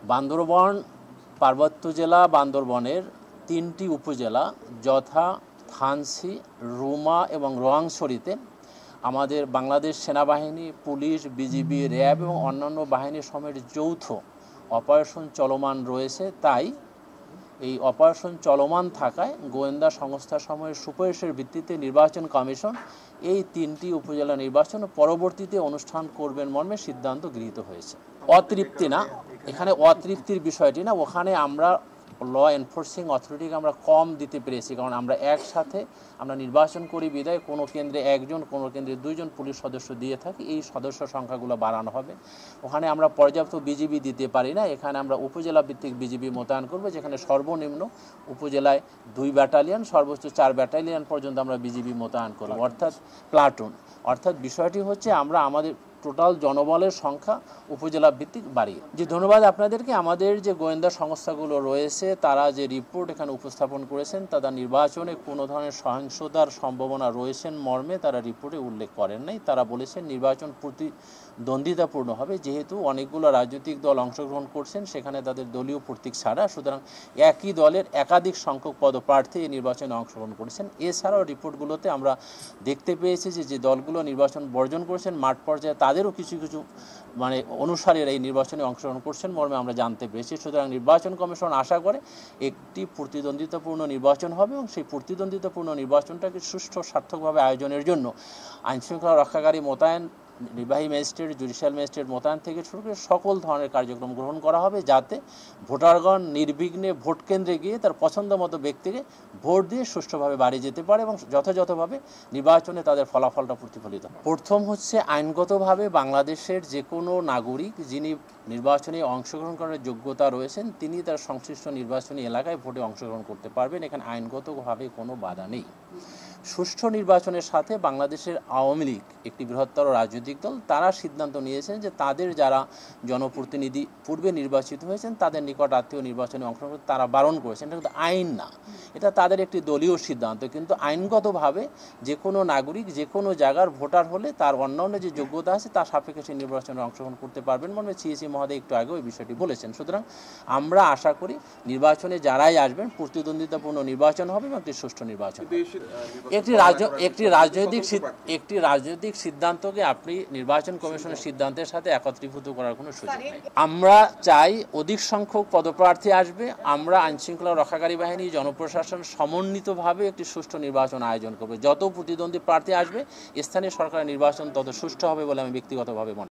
বান্দরবান পার্বত্য জেলা বান্দরবানের 3টি উপজেলা যথা থানচি, রুমা এবং রোয়াংছড়িতে আমাদের বাংলাদেশ সেনাবাহিনী, পুলিশ, বিজিবি, র্যাব এবং অন্যান্য বাহিনীর সমেত যৌথ অপারেশন চলমান রয়েছে। তাই এই অপারেশন চলমান থাকায় গোয়েন্দা সংস্থাসমূহের সুপারিশের ভিত্তিতে নির্বাচন কমিশন এই 3টি উপজেলা নির্বাচন পরবর্তীতে অনুষ্ঠান করবেন মর্মে সিদ্ধান্ত গৃহীত হয়েছে। অতৃপ্তি না, এখানে অতৃপ্তির বিষয়টি না, ওখানে আমরা ল এনফোর্সিং অথরিটিকে আমরা কম দিতে পেরেছি, কারণ আমরা একসাথে আমরা নির্বাচন করি বিদায় কোনো কেন্দ্রে 1জন, কোনো কেন্দ্রে 2জন পুলিশ সদস্য দিয়ে থাকি। এই সদস্য সংখ্যাগুলো বাড়ানো হবে। ওখানে আমরা পর্যাপ্ত বিজিবি দিতে পারি না, এখানে আমরা উপজেলা ভিত্তিক বিজিবি মোতায়েন করবো, যেখানে সর্বনিম্ন উপজেলায় 2 ব্যাটালিয়ন, সর্বোচ্চ 4 ব্যাটালিয়ন পর্যন্ত আমরা বিজিবি মোতায়েন করবো, অর্থাৎ প্লাটুন। অর্থাৎ বিষয়টি হচ্ছে আমরা আমাদের টোটাল জনবলের সংখ্যা উপজেলা ভিত্তিক বাড়িয়ে। ধন্যবাদ আপনাদেরকে। আমাদের যে গোয়েন্দা সংস্থাগুলো রয়েছে তারা যে রিপোর্ট এখানে উপস্থাপন করেছেন, তারা নির্বাচনে কোনো ধরনের সহিংসতার সম্ভাবনা রয়েছেন মর্মে তারা রিপোর্টে উল্লেখ করেন নাই। তারা বলেছেন নির্বাচন প্রতিদ্বন্দ্বিতাপূর্ণ হবে, যেহেতু অনেকগুলো রাজনৈতিক দল অংশগ্রহণ করছেন, সেখানে তাদের দলীয় প্রতীক ছাড়া, সুতরাং একই দলের একাধিক সংখ্যক পদপ্রার্থী এই নির্বাচনে অংশগ্রহণ করেছেন। এছাড়াও রিপোর্টগুলোতে আমরা দেখতে পেয়েছি যে দলগুলো নির্বাচন বর্জন করেছেন মাঠ পর্যায়ে তাদেরও কিছু কিছু অনুসারীরা এই নির্বাচনে অংশগ্রহণ করছেন মর্মে আমরা জানতে পেরেছি। সুতরাং নির্বাচন কমিশন আশা করে একটি প্রতিদ্বন্দ্বিতাপূর্ণ নির্বাচন হবে এবং সেই প্রতিদ্বন্দ্বিতাপূর্ণ নির্বাচনটাকে সুষ্ঠু সার্থকভাবে আয়োজনের জন্য আইনশৃঙ্খলা রক্ষাকারী মোতায়েন, নির্বাহী ম্যাজিস্ট্রেট, জুডিশিয়াল ম্যাজিস্ট্রেট মোতায়েন থেকে শুরু করে সকল ধরনের কার্যক্রম গ্রহণ করা হবে, যাতে ভোটারগণ নির্বিঘ্নে ভোট কেন্দ্রে গিয়ে তার পছন্দ মতো ব্যক্তিকে ভোট দিয়ে সুষ্ঠুভাবে বাড়ি যেতে পারে এবং যথাযথভাবে নির্বাচনে তাদের ফলাফলটা প্রতিফলিত। প্রথম হচ্ছে আইনগতভাবে বাংলাদেশের যে কোনো নাগরিক যিনি নির্বাচনে অংশগ্রহণ করার যোগ্যতা রয়েছেন তিনি তার সংশ্লিষ্ট নির্বাচনী এলাকায় ভোটে অংশগ্রহণ করতে পারবেন। এখানে আইনগতভাবে কোনো বাধা নেই। সুষ্ঠু নির্বাচনের সাথে বাংলাদেশের আওয়ামী লীগ একটি বৃহত্তর রাজনৈতিক দল, তারা সিদ্ধান্ত নিয়েছেন যে তাদের যারা জনপ্রতিনিধি পূর্বে নির্বাচিত হয়েছেন তাদের নিকট আত্মীয় নির্বাচনে অংশগ্রহণ করতে তারা বারণ করেছেন। এটা কিন্তু আইন না, এটা তাদের একটি দলীয় সিদ্ধান্ত। কিন্তু আইনগতভাবে যে কোনো নাগরিক যে কোনো জায়গার ভোটার হলে তার অন্যান্য যে যোগ্যতা আছে তার সাপেক্ষে সেই নির্বাচনে অংশগ্রহণ করতে পারবেন মর্মে সিএসি মহোদয় একটু আগেও এই বিষয়টি বলেছেন। সুতরাং আমরা আশা করি নির্বাচনে যারাই আসবেন প্রতিদ্বন্দ্বিতাপূর্ণ নির্বাচন হবে এবং একটি সুষ্ঠু নির্বাচন। একটি রাজনৈতিক সিদ্ধান্তকে আপনি নির্বাচন কমিশনের সিদ্ধান্তের সাথে একত্রীভূত করার কোনো সুযোগ নেই। আমরা চাই অধিক সংখ্যক পদপ্রার্থী আসবে। আমরা আইনশৃঙ্খলা রক্ষাকারী বাহিনী, জনপ্রশাসন সমন্বিতভাবে একটি সুষ্ঠু নির্বাচন আয়োজন করবে। যত প্রতিদ্বন্দ্বী প্রার্থী আসবে স্থানীয় সরকারের নির্বাচন তত সুষ্ঠু হবে বলে আমি ব্যক্তিগতভাবে মনে করি।